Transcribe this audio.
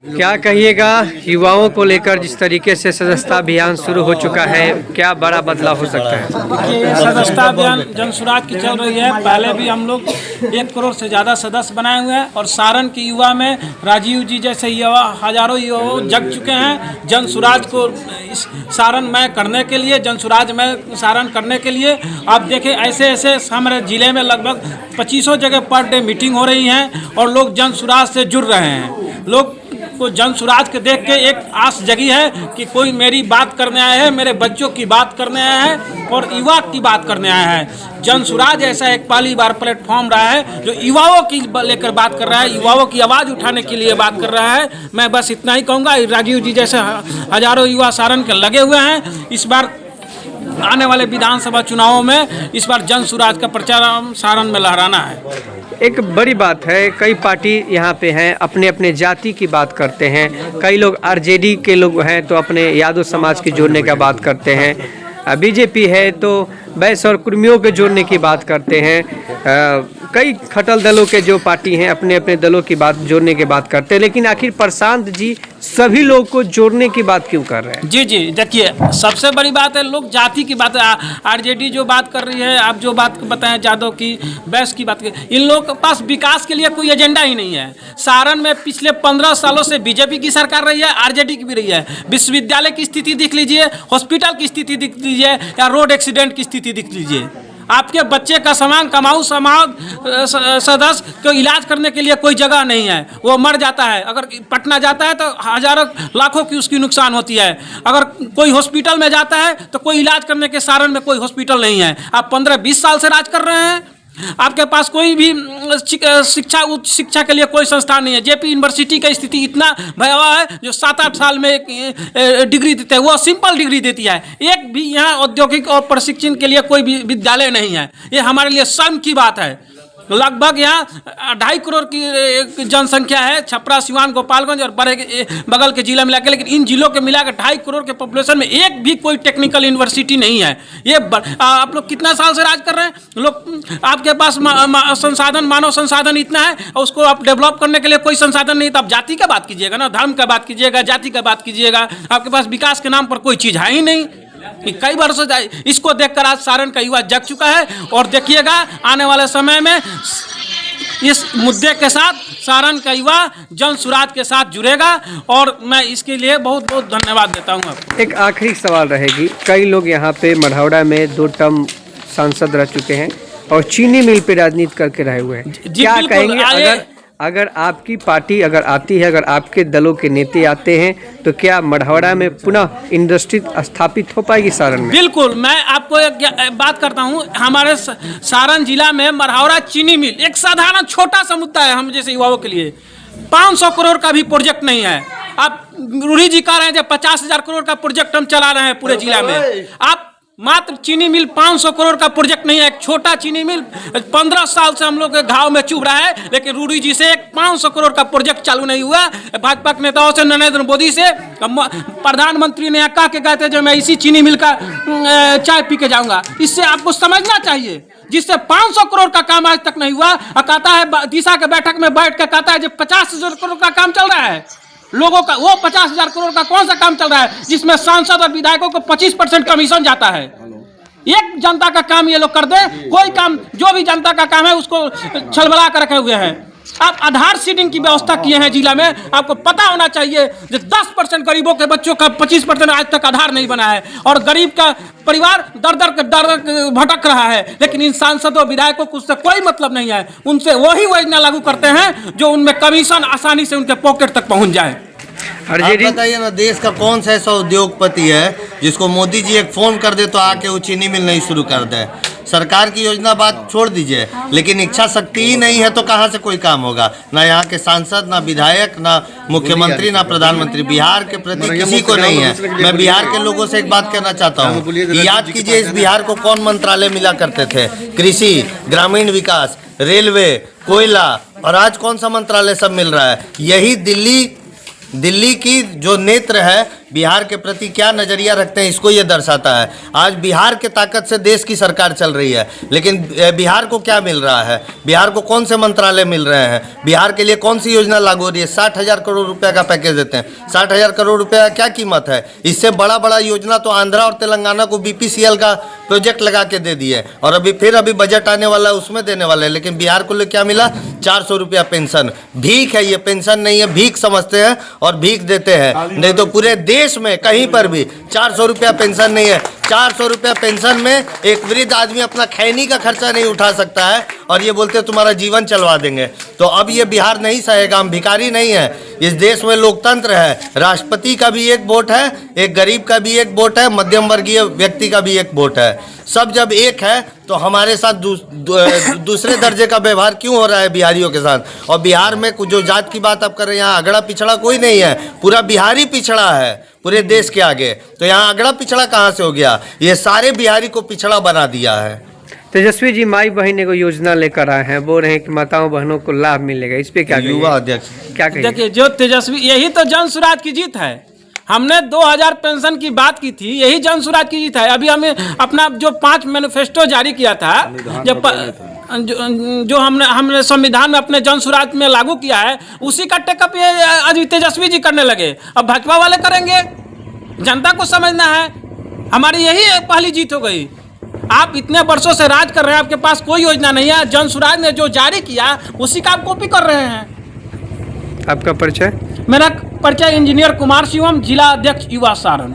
क्या कहिएगा युवाओं को लेकर जिस तरीके से सदस्यता अभियान शुरू हो चुका है, क्या बड़ा बदलाव हो सकता है? देखिए, सदस्यता अभियान जन सुराज की चल रही है। पहले भी हम लोग 1 करोड़ से ज़्यादा सदस्य बनाए हुए हैं और सारण के युवा में राजीव जी जैसे युवा हजारों युवा जग चुके हैं जन सुराज को इस सारण में करने के लिए, जन सुराज में सारण करने के लिए। आप देखें ऐसे ऐसे हमारे ज़िले में लगभग 2500 जगह पर डे मीटिंग हो रही हैं और लोग जन सुराज से जुड़ रहे हैं। लोग को जन सुराज के देख के एक आस जगी है कि कोई मेरी बात करने आया है, मेरे बच्चों की बात करने आया है और युवा की बात करने आया है। जन सुराज ऐसा एक पहली बार प्लेटफॉर्म रहा है जो युवाओं की लेकर बात कर रहा है, युवाओं की आवाज़ उठाने के लिए बात कर रहा है। मैं बस इतना ही कहूँगा, राजीव जी जैसे हजारों युवा सारण के लगे हुए हैं। इस बार आने वाले विधानसभा चुनावों में इस बार जन सुराज का प्रचार सारण में लहराना है। एक बड़ी बात है, कई पार्टी यहाँ पे हैं, अपने अपने जाति की बात करते हैं। कई लोग आरजेडी के लोग हैं तो अपने यादव समाज के जोड़ने का बात करते हैं। बीजेपी है तो वैश्य और कुर्मियों के जोड़ने की बात करते हैं। कई खटल दलों के जो पार्टी हैं अपने अपने दलों की बात जोड़ने की बात करते हैं, लेकिन आखिर प्रशांत जी सभी लोगों को जोड़ने की बात क्यों कर रहे हैं? जी जी, देखिए सबसे बड़ी बात है लोग जाति की बात है। आरजेडी जो बात कर रही है, आप जो बात बताएं यादव की, वैश्य की बात की, इन लोगों के पास विकास के लिए कोई एजेंडा ही नहीं है। सारण में पिछले 15 सालों से बीजेपी की सरकार रही है, आरजेडी की भी रही है। विश्वविद्यालय की स्थिति देख लीजिए, हॉस्पिटल की स्थिति देख लीजिए या रोड एक्सीडेंट की स्थिति देख लीजिए। आपके बच्चे का समान कमाऊ समाज सदस्य को इलाज करने के लिए कोई जगह नहीं है, वो मर जाता है। अगर पटना जाता है तो हजारों लाखों की उसकी नुकसान होती है। अगर कोई हॉस्पिटल में जाता है तो कोई इलाज करने के सारण में कोई हॉस्पिटल नहीं है। आप 15-20 साल से राज कर रहे हैं, आपके पास कोई भी शिक्षा उच्च शिक्षा के लिए कोई संस्थान नहीं है। जेपी यूनिवर्सिटी की स्थिति इतना भयावह है जो 7-8 साल में एक डिग्री देते हैं, वो सिंपल डिग्री देती है। एक भी यहाँ औद्योगिक और प्रशिक्षण के लिए कोई भी विद्यालय नहीं है। ये हमारे लिए शर्म की बात है। लगभग यहाँ 2.5 करोड़ की जनसंख्या है, छपरा, सिवान, गोपालगंज और बगल के जिला मिला के, लेकिन इन जिलों के मिलाकर 2.5 करोड़ के पॉपुलेशन में एक भी कोई टेक्निकल यूनिवर्सिटी नहीं है। ये आप लोग कितना साल से राज कर रहे हैं? लोग आपके पास संसाधन, मानव संसाधन इतना है और उसको आप डेवलप करने के लिए कोई संसाधन नहीं। तो आप जाति का बात कीजिएगा ना, धर्म का बात कीजिएगा, जाति का बात कीजिएगा। आपके पास विकास के नाम पर कोई चीज़ है ही नहीं। कई वर्षों से इसको देखकर आज सारण का युवा जग चुका है और देखिएगा आने वाले समय में इस मुद्दे के साथ सारण का युवा जन सुराज के साथ जुड़ेगा और मैं इसके लिए बहुत बहुत धन्यवाद देता हूँ आपको। एक आखिरी सवाल रहेगी, कई लोग यहाँ पे मढ़ौरा में 2 टर्म सांसद रह चुके हैं और चीनी मिल पे राजनीति करके रहे हुए हैं। क्या कहेंगे अगर आपकी पार्टी अगर आती है, अगर आपके दलों के नेता आते हैं तो क्या मढ़ौरा में पुनः इंडस्ट्री स्थापित हो पाएगी सारण में? बिल्कुल, मैं आपको एक बात करता हूं, हमारे सारण जिला में मढ़ौरा चीनी मिल एक साधारण छोटा सा मुद्दा है हम जैसे युवाओं के लिए। 500 करोड़ का भी प्रोजेक्ट नहीं है। आप रूढ़ी जी कह रहे हैं 50,000 करोड़ का प्रोजेक्ट हम चला रहे हैं पूरे जिला में। आप मात्र चीनी मिल 500 करोड़ का प्रोजेक्ट नहीं है, एक छोटा चीनी मिल 15 साल से हम लोग के घाव में चुभ रहा है, लेकिन रूडी जी से एक 500 करोड़ का प्रोजेक्ट चालू नहीं हुआ। भाजपा के नेताओं से, नरेंद्र मोदी से, प्रधानमंत्री ने कहा के गए थे जो मैं इसी चीनी मिल का चाय पी के जाऊंगा। इससे आपको समझना चाहिए, जिससे 500 करोड़ का काम आज तक नहीं हुआ। कहता है दिशा के बैठक में बैठ कर कहता है जब 50,000 करोड़ का काम चल रहा है लोगों का, वो 50,000 करोड़ का कौन सा काम चल रहा है जिसमें सांसद और विधायकों को 25% कमीशन जाता है? एक जनता का काम ये लोग कर दे, कोई काम जो भी जनता का काम है उसको छलबला कर रखे हुए हैं। आप आधार सीडिंग की व्यवस्था किए हैं जिला में, आपको पता होना चाहिए कि 10% गरीबों के बच्चों का 25% आज तक आधार नहीं बना है और गरीब का परिवार दर दर भटक रहा है। लेकिन इन सांसदों विधायकों को उससे कोई मतलब नहीं है। उनसे वही योजना लागू करते हैं जो उनमें कमीशन आसानी से उनके पॉकेट तक पहुंच जाए। आप बताइए ना, देश का कौन सा ऐसा उद्योगपति है जिसको मोदी जी एक फोन कर दे तो आके वो चीनी मिल नहीं शुरू कर दे? सरकार की योजना बात छोड़ दीजिए, लेकिन इच्छा शक्ति ही नहीं है तो कहाँ से कोई काम होगा? ना यहाँ के सांसद, ना विधायक, ना मुख्यमंत्री, ना प्रधानमंत्री बिहार के प्रति किसी को नहीं है। मैं बिहार के लोगों से एक बात कहना चाहता हूँ, याद कीजिए इस बिहार को कौन मंत्रालय मिला करते थे? कृषि, ग्रामीण विकास, रेलवे, कोयला, और आज कौन सा मंत्रालय सब मिल रहा है? यही दिल्ली की जो नेत्र है, बिहार के प्रति क्या नज़रिया रखते हैं, इसको ये दर्शाता है। आज बिहार के ताकत से देश की सरकार चल रही है, लेकिन बिहार को क्या मिल रहा है, बिहार को कौन से मंत्रालय मिल रहे हैं, बिहार के लिए कौन सी योजना लागू हो रही है। 60,000 करोड़ रुपए का पैकेज देते हैं। 60,000 करोड़ रुपए का क्या कीमत है? इससे बड़ा बड़ा योजना तो आंध्रा और तेलंगाना को BPCL का प्रोजेक्ट लगा के दे दिए, और अभी बजट आने वाला है उसमें देने वाले हैं। लेकिन बिहार को क्या मिला? 400 रुपया पेंशन। भीख है, ये पेंशन नहीं है, भीख समझते हैं और भीख देते हैं। नहीं तो पूरे देश में कहीं पर भी 400 रुपया पेंशन नहीं है। 400 रुपया पेंशन में एक वृद्ध आदमी अपना खैनी का खर्चा नहीं उठा सकता है, और ये बोलते हैं तुम्हारा जीवन चलवा देंगे। तो अब ये बिहार नहीं सहेगा, हम भिखारी नहीं है। इस देश में लोकतंत्र है, राष्ट्रपति का भी एक वोट है, एक गरीब का भी एक वोट है, मध्यम वर्गीय व्यक्ति का भी एक वोट है। सब जब एक है तो हमारे साथ दूसरे दर्जे का व्यवहार क्यों हो रहा है बिहारियों के साथ? और बिहार में जो जात की बात आप कर रहे हैं, यहाँ अगड़ा पिछड़ा कोई नहीं है, पूरा बिहारी पिछड़ा है पूरे देश के आगे। तो यहाँ अगड़ा पिछड़ा कहाँ से हो गया? ये सारे बिहारी को पिछड़ा बना दिया है। तेजस्वी जी माई बहन को योजना लेकर आए हैं, बोल रहे हैं कि माताओं बहनों को लाभ मिलेगा, इस पे क्या युवा अध्यक्ष क्या कहिए? देखिए, जो तेजस्वी, यही तो जन स्वराज की जीत है। हमने 2000 पेंशन की बात की थी, यही जन स्वराज की जीत है। अभी हमें अपना जो 5 मैनिफेस्टो जारी किया था, जो हमने संविधान में अपने जन स्वराज में लागू किया है, उसी का टेकअप ये आज तेजस्वी जी करने लगे। अब भाजपा वाले करेंगे, जनता को समझना है। हमारी यही पहली जीत हो गई। आप इतने वर्षों से राज कर रहे हैं, आपके पास कोई योजना नहीं है। जन स्वराज ने जो जारी किया उसी का आप कॉपी कर रहे हैं। आपका परिचय? मेरा परिचय इंजीनियर कुमार शिवम, जिला अध्यक्ष युवा सारण।